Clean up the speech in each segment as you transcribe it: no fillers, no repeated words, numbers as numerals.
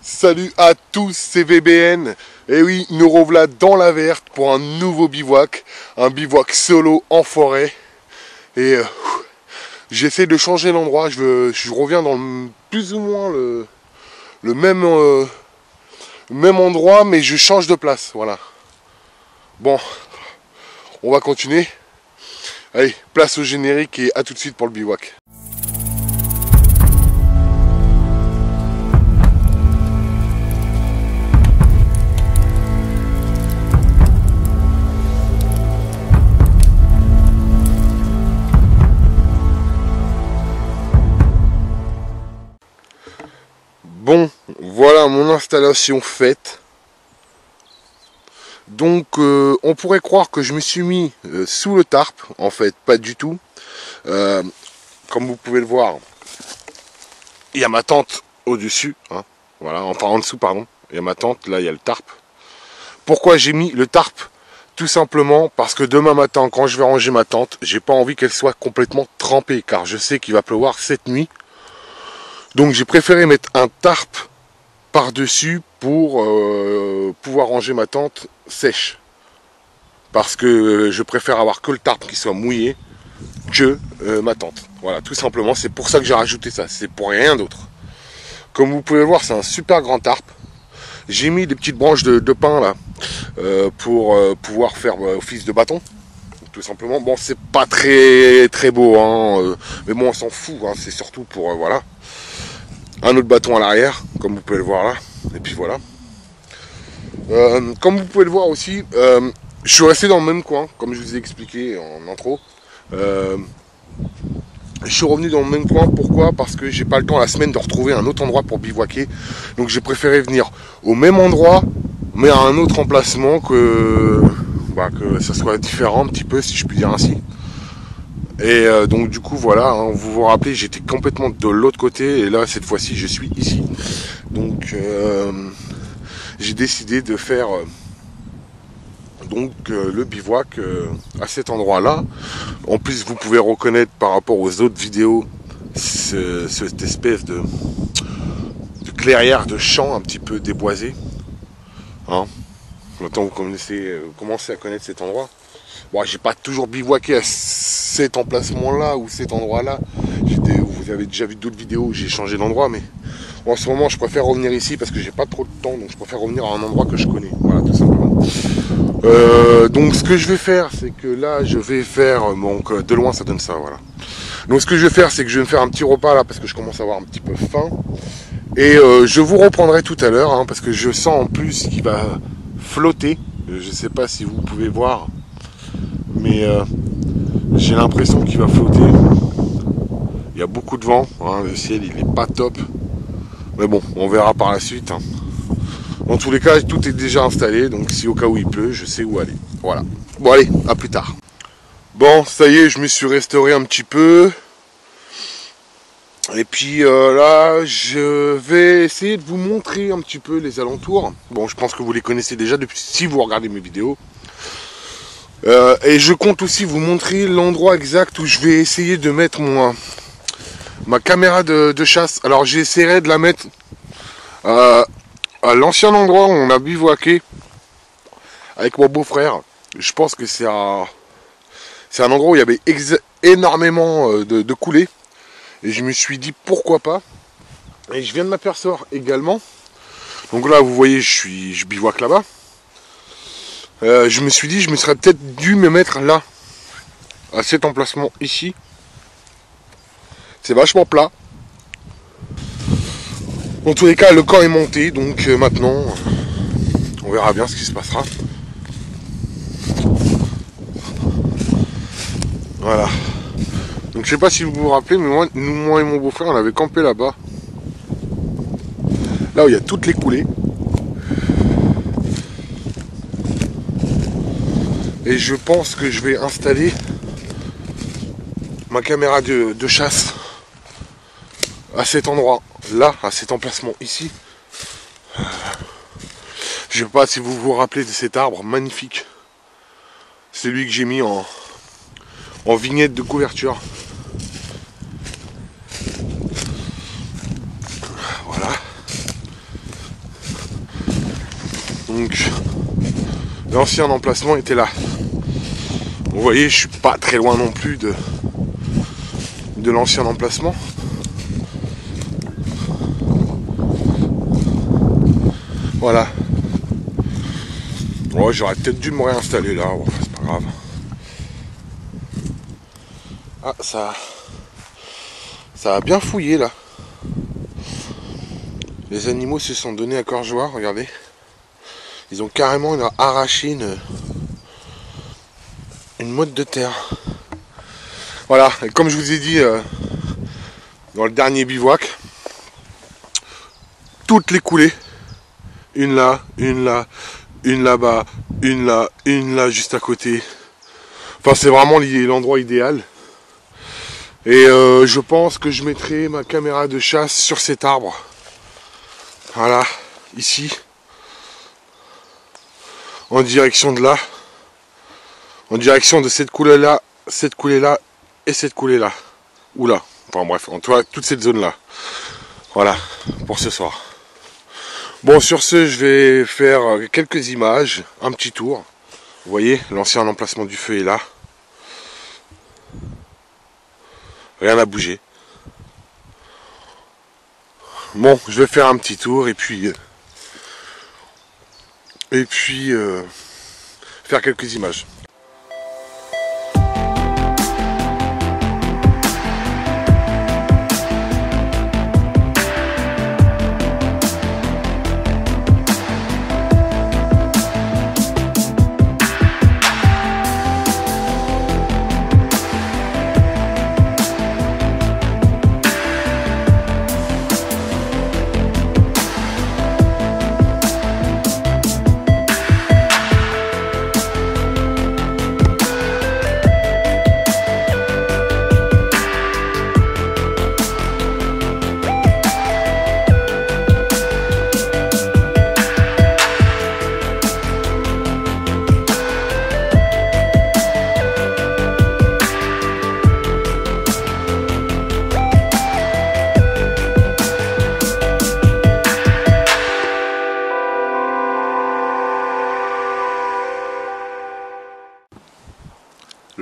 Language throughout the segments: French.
Salut à tous, c'est VBN. Et oui, nous revoilà dans la verte pour un nouveau bivouac. Un bivouac solo en forêt. Et j'essaie de changer l'endroit. Je reviens dans plus ou moins le même endroit, mais je change de place. Voilà. Bon, on va continuer. Allez, place au générique et à tout de suite pour le bivouac. Bon, voilà mon installation faite. Donc on pourrait croire que je me suis mis sous le tarp, en fait pas du tout. Comme vous pouvez le voir, il y a ma tente au-dessus, hein. Voilà, enfin en dessous pardon, il y a ma tente, là il y a le tarp. Pourquoi j'ai mis le tarp? Tout simplement parce que demain matin quand je vais ranger ma tente, j'ai pas envie qu'elle soit complètement trempée, car je sais qu'il va pleuvoir cette nuit. Donc j'ai préféré mettre un tarp par-dessus pour pouvoir ranger ma tente sèche. Parce que je préfère avoir que le tarp qui soit mouillé que ma tente. Voilà, tout simplement, c'est pour ça que j'ai rajouté ça, c'est pour rien d'autre. Comme vous pouvez le voir, c'est un super grand tarp. J'ai mis des petites branches de pin là pour pouvoir faire office de bâton. Tout simplement, bon, c'est pas très beau, hein, mais bon, on s'en fout, hein, c'est surtout pour voilà. Un autre bâton à l'arrière, comme vous pouvez le voir là. Et puis voilà. Comme vous pouvez le voir aussi, je suis resté dans le même coin, comme je vous ai expliqué en intro. Je suis revenu dans le même coin, pourquoi? Parce que j'ai pas le temps la semaine de retrouver un autre endroit pour bivouaquer. Donc j'ai préféré venir au même endroit, mais à un autre emplacement, que ça soit différent un petit peu, si je puis dire ainsi. Et donc du coup voilà, hein, vous vous rappelez, j'étais complètement de l'autre côté et là cette fois-ci je suis ici. Donc j'ai décidé de faire le bivouac à cet endroit-là. En plus vous pouvez reconnaître par rapport aux autres vidéos cette espèce de clairière de champ un petit peu déboisé. Hein. Maintenant vous commencez à connaître cet endroit. Bon, j'ai pas toujours bivouaqué à cet emplacement-là ou cet endroit-là. Vous avez déjà vu d'autres vidéos où j'ai changé d'endroit, mais en ce moment, je préfère revenir ici parce que j'ai pas trop de temps, donc je préfère revenir à un endroit que je connais. Voilà, tout simplement. Donc, ce que je vais faire, c'est que là, je vais faire, donc de loin, ça donne ça, voilà. Donc, ce que je vais faire, c'est que je vais me faire un petit repas là parce que je commence à avoir un petit peu faim. Et je vous reprendrai tout à l'heure, hein, parce que je sens en plus qu'il va flotter. Je sais pas si vous pouvez voir. Mais j'ai l'impression qu'il va flotter. Il y a beaucoup de vent, hein, le ciel il est pas top. Mais bon, on verra par la suite. Hein. Dans tous les cas, tout est déjà installé, donc si au cas où il pleut, je sais où aller. Voilà. Bon allez, à plus tard. Bon, ça y est, je me suis restauré un petit peu. Et puis là, je vais essayer de vous montrer un petit peu les alentours. Bon, je pense que vous les connaissez déjà depuis si vous regardez mes vidéos. Et je compte aussi vous montrer l'endroit exact où je vais essayer de mettre ma caméra de chasse. Alors j'essaierai de la mettre à l'ancien endroit où on a bivouaqué avec mon beau-frère. Je pense que c'est un endroit où il y avait énormément de coulées. Et je me suis dit pourquoi pas. Et je viens de m'apercevoir également. Donc là vous voyez je bivouaque là-bas. Je me suis dit, je me serais peut-être dû me mettre là, à cet emplacement ici. C'est vachement plat. En tous les cas, le camp est monté, donc maintenant, on verra bien ce qui se passera. Voilà. Donc je sais pas si vous vous rappelez, mais moi et mon beau-frère, on avait campé là-bas. Là où il y a toutes les coulées. Et je pense que je vais installer ma caméra de chasse à cet endroit là, à cet emplacement ici. Je sais pas si vous vous rappelez de cet arbre magnifique. C'est lui que j'ai mis en vignette de couverture. Voilà. Donc l'ancien emplacement était là. Vous voyez, je suis pas très loin non plus de l'ancien emplacement. Voilà. Ouais, j'aurais peut-être dû me réinstaller là, bon, c'est pas grave. Ah, ça a bien fouillé là. Les animaux se sont donnés à cœur joie, regardez. Ils ont carrément arraché une motte de terre. Voilà, et comme je vous ai dit dans le dernier bivouac, toutes les coulées, une là, une là, une là-bas, une là juste à côté. Enfin, c'est vraiment l'endroit idéal. Et je pense que je mettrai ma caméra de chasse sur cet arbre. Voilà, ici. En direction de là. En direction de cette coulée-là, cette coulée-là et cette coulée-là. Ou là. Enfin bref, en tout cas, toute cette zone-là. Voilà, pour ce soir. Bon, sur ce, je vais faire quelques images, un petit tour. Vous voyez, l'ancien emplacement du feu est là. Rien n'a bougé. Bon, je vais faire un petit tour et puis faire quelques images.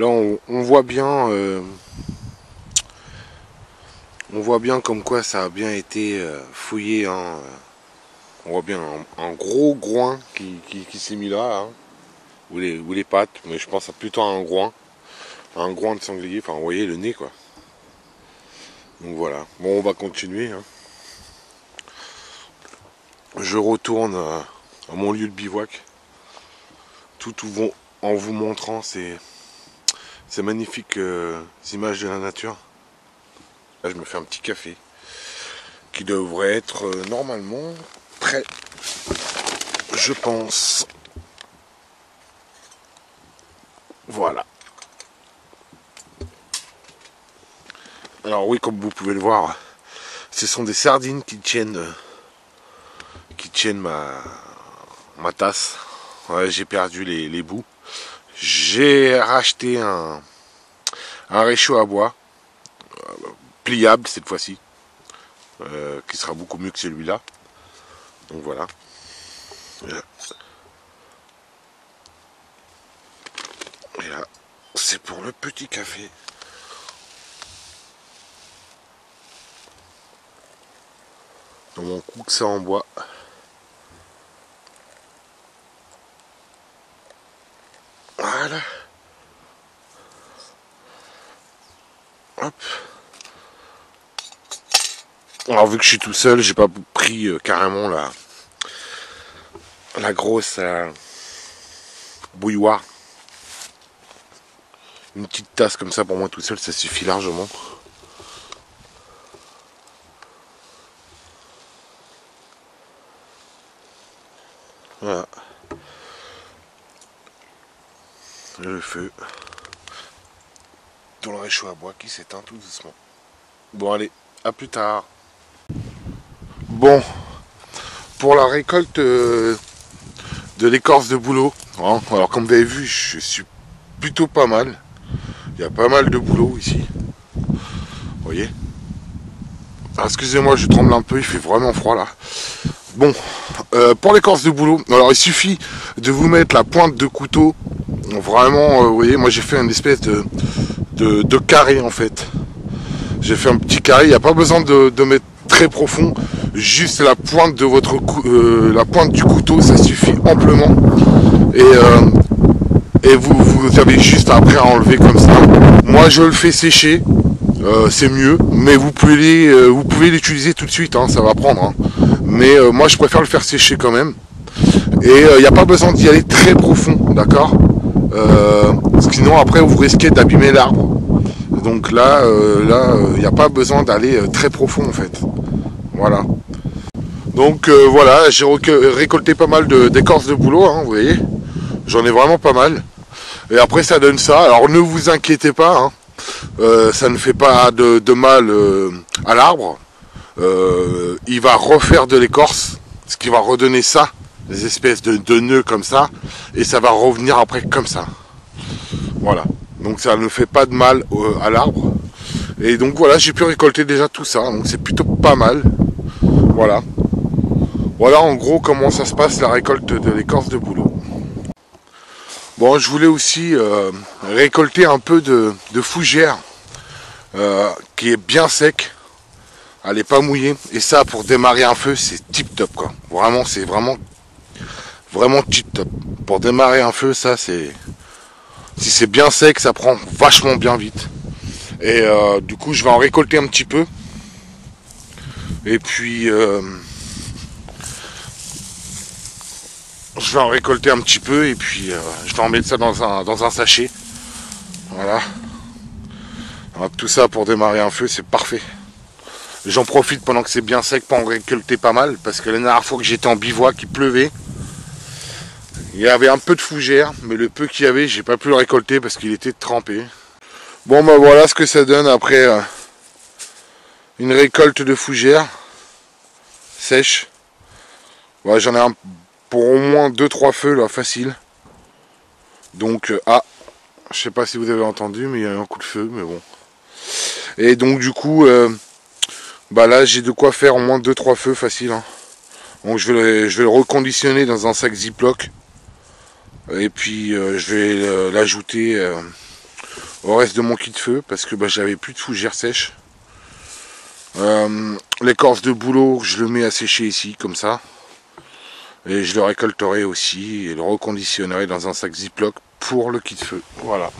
Là, on voit bien comme quoi ça a bien été fouillé. Hein. On voit bien un gros groin qui s'est mis là, hein. ou les pattes, mais je pense plutôt à un groin de sanglier. Enfin, vous voyez le nez, quoi. Donc voilà. Bon, on va continuer. Hein. Je retourne à mon lieu de bivouac, en vous montrant ces magnifiques images de la nature. Là, je me fais un petit café qui devrait être normalement prêt, je pense. Voilà. Alors oui, comme vous pouvez le voir, ce sont des sardines qui tiennent ma tasse. Ouais, j'ai perdu les bouts. J'ai racheté un réchaud à bois pliable cette fois-ci, qui sera beaucoup mieux que celui-là. Donc voilà. Et là, c'est pour le petit café. Dans mon couxa en bois. Voilà. Hop. Alors vu que je suis tout seul, j'ai pas pris carrément la grosse bouilloire. Une petite tasse comme ça pour moi tout seul, ça suffit largement. Voilà. Le feu dans le réchaud à bois qui s'éteint tout doucement. Bon allez, à plus tard. Bon, pour la récolte de l'écorce de bouleau, hein, alors comme vous avez vu, je suis plutôt pas mal. Il y a pas mal de boulot ici. Vous voyez. Excusez-moi, je tremble un peu, il fait vraiment froid là. Bon, pour l'écorce de bouleau, alors il suffit de vous mettre la pointe de couteau. Vraiment, vous voyez, moi j'ai fait une espèce de carré en fait. J'ai fait un petit carré, il n'y a pas besoin de mettre très profond. Juste la pointe de votre la pointe du couteau, ça suffit amplement. Et vous avez juste après à enlever comme ça. Moi je le fais sécher, c'est mieux, mais vous pouvez l'utiliser tout de suite, hein, ça va prendre. Hein. Mais moi je préfère le faire sécher quand même. Et il n'y a pas besoin d'y aller très profond, d'accord, sinon après vous risquez d'abîmer l'arbre. Donc là, il n'y a pas besoin d'aller très profond en fait. Voilà. Donc voilà, j'ai récolté pas mal d'écorce de bouleau, hein, vous voyez. J'en ai vraiment pas mal. Et après ça donne ça. Alors ne vous inquiétez pas, hein. Ça ne fait pas de mal à l'arbre. Il va refaire de l'écorce, ce qui va redonner ça, des espèces de nœuds comme ça. Et ça va revenir après comme ça. Voilà. Donc ça ne fait pas de mal à l'arbre. Et donc voilà, j'ai pu récolter déjà tout ça. Donc c'est plutôt pas mal. Voilà. Voilà en gros comment ça se passe la récolte de l'écorce de bouleau. Bon, je voulais aussi récolter un peu de fougère qui est bien sec. Elle n'est pas mouillée. Et ça, pour démarrer un feu, c'est tip top quoi. Vraiment, c'est vraiment tip top. Pour démarrer un feu, ça c'est... Si c'est bien sec, ça prend vachement bien vite. Et du coup, je vais en récolter un petit peu. Et puis... je vais en récolter un petit peu et puis je vais en mettre ça dans un sachet. Voilà. Alors, tout ça pour démarrer un feu, c'est parfait. J'en profite pendant que c'est bien sec pour en récolter pas mal. Parce que la dernière fois que j'étais en bivouac, il pleuvait. Il y avait un peu de fougère, mais le peu qu'il y avait, j'ai pas pu le récolter parce qu'il était trempé. Bon bah voilà ce que ça donne après une récolte de fougère sèche. Ouais, j'en ai un pour au moins 2-3 feux là, facile. Donc, je sais pas si vous avez entendu, mais il y a eu un coup de feu, mais bon. Et donc du coup, bah là j'ai de quoi faire au moins 2-3 feux facile. Hein. Donc je vais le reconditionner dans un sac Ziploc. Et puis je vais l'ajouter au reste de mon kit de feu, parce que bah, j'avais plus de fougère sèche. L'écorce de bouleau, je le mets à sécher ici, comme ça. Et je le récolterai aussi et le reconditionnerai dans un sac Ziploc pour le kit de feu. Voilà.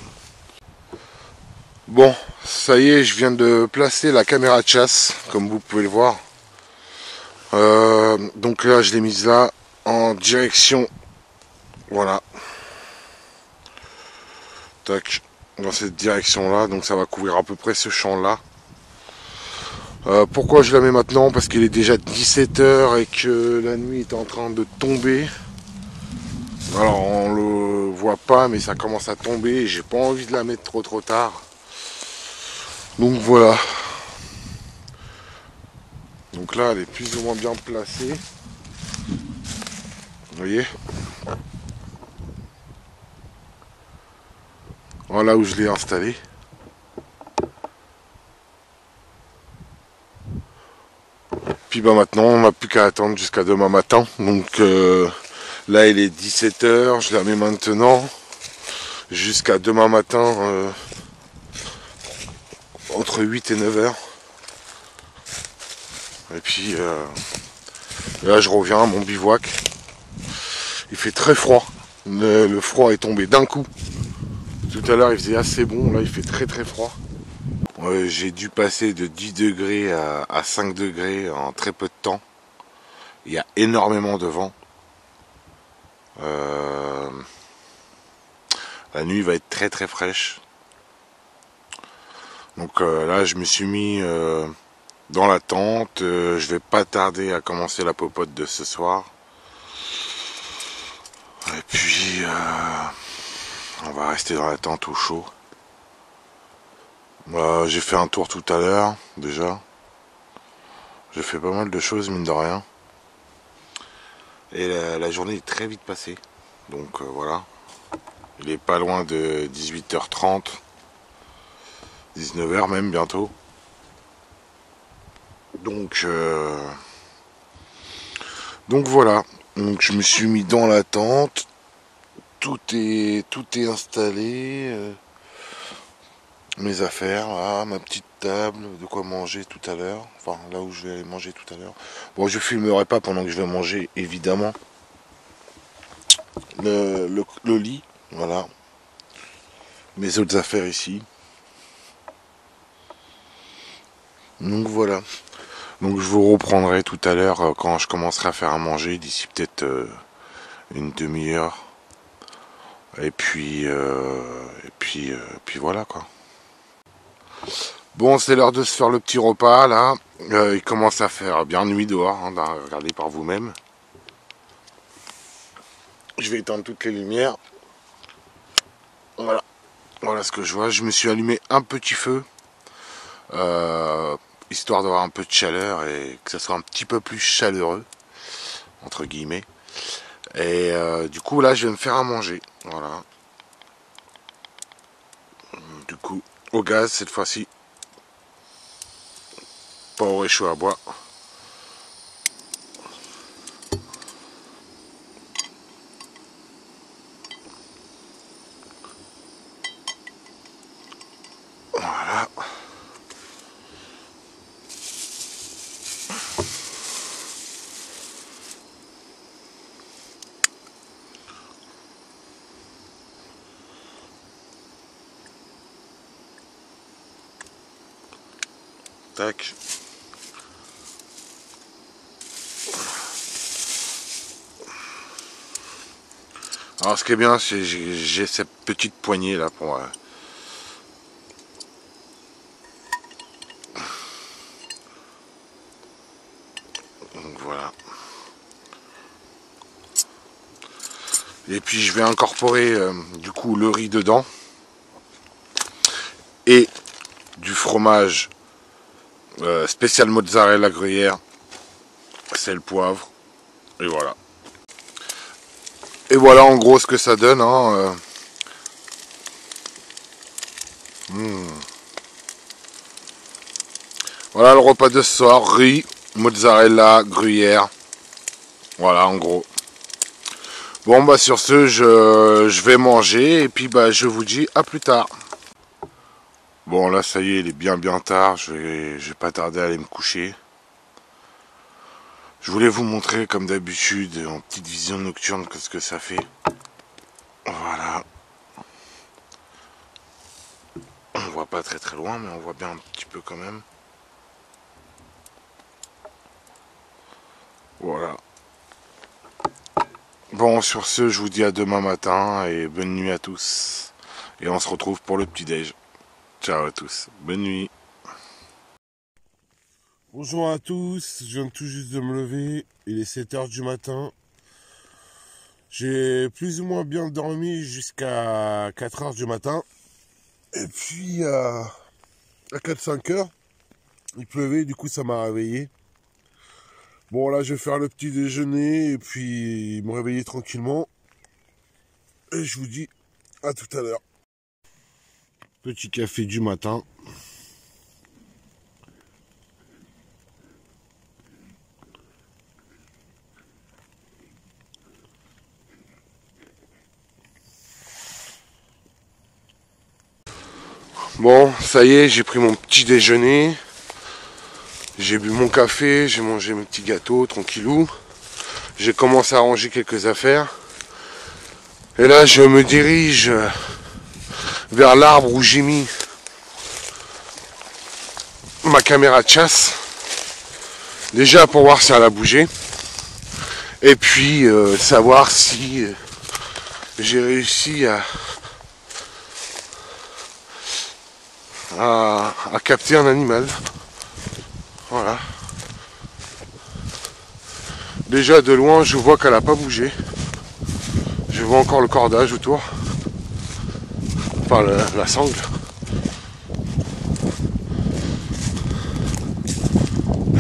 Bon, ça y est, je viens de placer la caméra de chasse, comme vous pouvez le voir. Donc là, je l'ai mise là, en direction, voilà. Tac, dans cette direction-là, donc ça va couvrir à peu près ce champ-là. Pourquoi je la mets maintenant? Parce qu'il est déjà 17 h et que la nuit est en train de tomber. Alors on le voit pas, mais ça commence à tomber et j'ai pas envie de la mettre trop tard. Donc voilà. Donc là, elle est plus ou moins bien placée. Vous voyez? Voilà où je l'ai installée. Puis bah maintenant, on n'a plus qu'à attendre jusqu'à demain matin. Donc là, il est 17 h. Je la mets maintenant. Jusqu'à demain matin, entre 8 et 9 h. Et puis là, je reviens à mon bivouac. Il fait très froid. Le froid est tombé d'un coup. Tout à l'heure, il faisait assez bon. Là, il fait très froid. J'ai dû passer de 10 degrés à 5 degrés en très peu de temps. Il y a énormément de vent. La nuit va être très fraîche. Donc là, je me suis mis dans la tente. Je vais pas tarder à commencer la popote de ce soir. Et puis, on va rester dans la tente au chaud. J'ai fait un tour tout à l'heure, déjà. J'ai fait pas mal de choses, mine de rien. Et la journée est très vite passée. Donc voilà. Il est pas loin de 18 h 30. 19 h même bientôt. Donc Donc voilà, donc je me suis mis dans la tente, tout est installé, mes affaires, là, ma petite table, de quoi manger tout à l'heure, enfin là où je vais aller manger tout à l'heure. Bon, je filmerai pas pendant que je vais manger, évidemment. Le lit, voilà, mes autres affaires ici. Donc voilà. Donc je vous reprendrai tout à l'heure quand je commencerai à faire à manger, d'ici peut-être une demi-heure. Et puis voilà quoi. Bon, c'est l'heure de se faire le petit repas là. Il commence à faire bien nuit dehors, hein, regardez par vous-même. Je vais éteindre toutes les lumières. Voilà. Voilà ce que je vois. Je me suis allumé un petit feu. Histoire d'avoir un peu de chaleur et que ça soit un petit peu plus chaleureux. Entre guillemets. Et du coup là je vais me faire à manger. Voilà. Du coup au gaz cette fois-ci. Pas au réchaud à bois. Voilà. Tac. Alors ce qui est bien, c'est j'ai cette petite poignée là pour... donc voilà. Et puis je vais incorporer du coup le riz dedans. Et du fromage spécial mozzarella gruyère, sel, poivre. Et voilà. Et voilà en gros ce que ça donne. Hein, Voilà le repas de ce soir. Riz, mozzarella, gruyère. Voilà en gros. Bon bah sur ce je vais manger et puis bah je vous dis à plus tard. Bon là ça y est, il est bien tard, je vais pas tarder à aller me coucher. Je voulais vous montrer comme d'habitude en petite vision nocturne ce que ça fait. Voilà. On voit pas très loin mais on voit bien un petit peu quand même. Voilà. Bon sur ce je vous dis à demain matin et bonne nuit à tous. Et on se retrouve pour le petit déj. Ciao à tous, bonne nuit. Bonjour à tous, je viens tout juste de me lever, il est 7h du matin. J'ai plus ou moins bien dormi jusqu'à 4h du matin. Et puis à 4-5h, il pleuvait, du coup ça m'a réveillé. Bon là je vais faire le petit déjeuner et puis me réveiller tranquillement. Et je vous dis à tout à l'heure. Petit café du matin. Bon, ça y est, j'ai pris mon petit déjeuner. J'ai bu mon café, j'ai mangé mes petits gâteaux, tranquillou. J'ai commencé à ranger quelques affaires. Et là, je me dirige vers l'arbre où j'ai mis ma caméra de chasse. Déjà pour voir si elle a bougé. Et puis savoir si j'ai réussi à capter un animal. Voilà. Déjà de loin je vois qu'elle n'a pas bougé. Je vois encore le cordage autour. Enfin la sangle.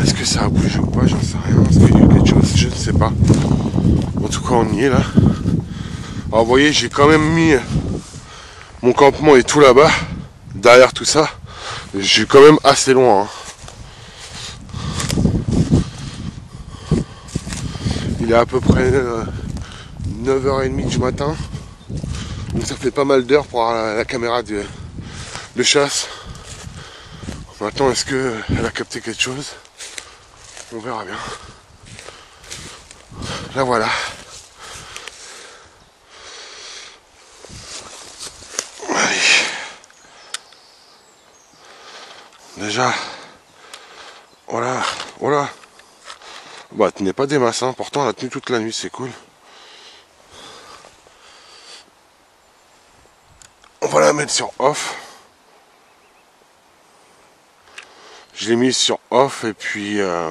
Est-ce que ça a bougé ou pas? J'en sais rien. Est-ce qu'il y a eu quelque chose? Je ne sais pas. En tout cas on y est là. Alors vous voyez j'ai quand même mis mon campement est tout là-bas. Derrière tout ça. Je suis quand même assez loin. Hein. Il Il est à peu près 9h30 du matin. Donc ça fait pas mal d'heures pour avoir la caméra de chasse. Maintenant, est-ce qu'elle a capté quelque chose? On verra bien. Là voilà. Allez. Déjà. Voilà. Voilà. Bah, elle tenait pas des masses, hein. Pourtant, elle a tenu toute la nuit, c'est cool. On va la mettre sur off. Je l'ai mise sur off et puis je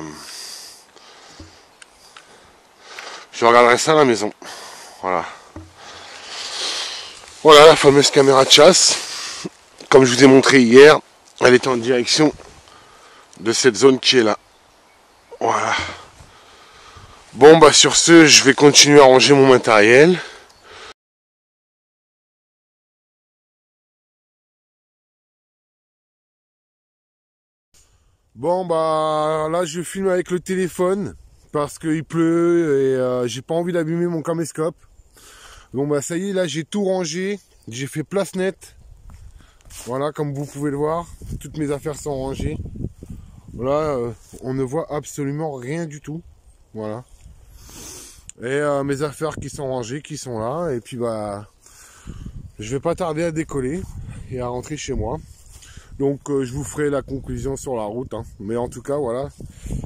regarderai ça à la maison. Voilà. Voilà la fameuse caméra de chasse. Comme je vous ai montré hier, elle est en direction de cette zone qui est là. Voilà. Bon bah sur ce, je vais continuer à ranger mon matériel. Bon bah là je filme avec le téléphone parce qu'il pleut et j'ai pas envie d'abîmer mon caméscope. Bon bah ça y est, là j'ai tout rangé, j'ai fait place nette. Voilà, comme vous pouvez le voir, toutes mes affaires sont rangées. Voilà, on ne voit absolument rien du tout. Voilà. Et mes affaires qui sont rangées, qui sont là, et puis bah je vais pas tarder à décoller et à rentrer chez moi. Donc je vous ferai la conclusion sur la route, hein. Mais en tout cas voilà,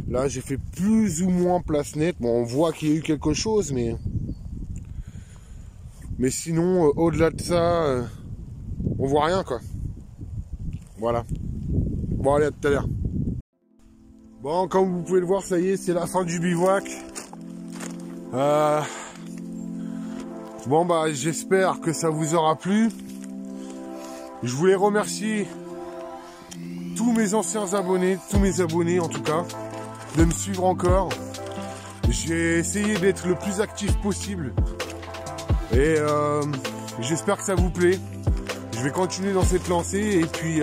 là j'ai fait plus ou moins place nette. Bon, on voit qu'il y a eu quelque chose, mais sinon au-delà de ça, on voit rien quoi. Voilà. Bon allez, à tout à l'heure. Bon, comme vous pouvez le voir, ça y est, c'est la fin du bivouac. Bon bah j'espère que ça vous aura plu. Je voulais remercier tous mes anciens abonnés, tous mes abonnés en tout cas, de me suivre encore. J'ai essayé d'être le plus actif possible et j'espère que ça vous plaît. Je vais continuer dans cette lancée et puis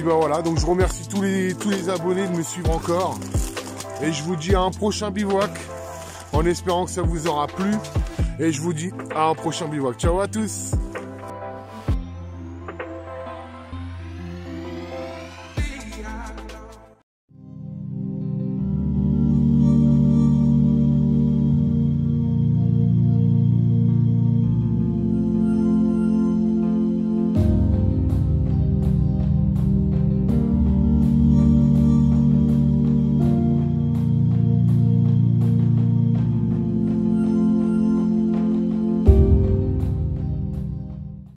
bah voilà. Donc je remercie tous les abonnés de me suivre encore et je vous dis à un prochain bivouac en espérant que ça vous aura plu et je vous dis à un prochain bivouac. Ciao à tous.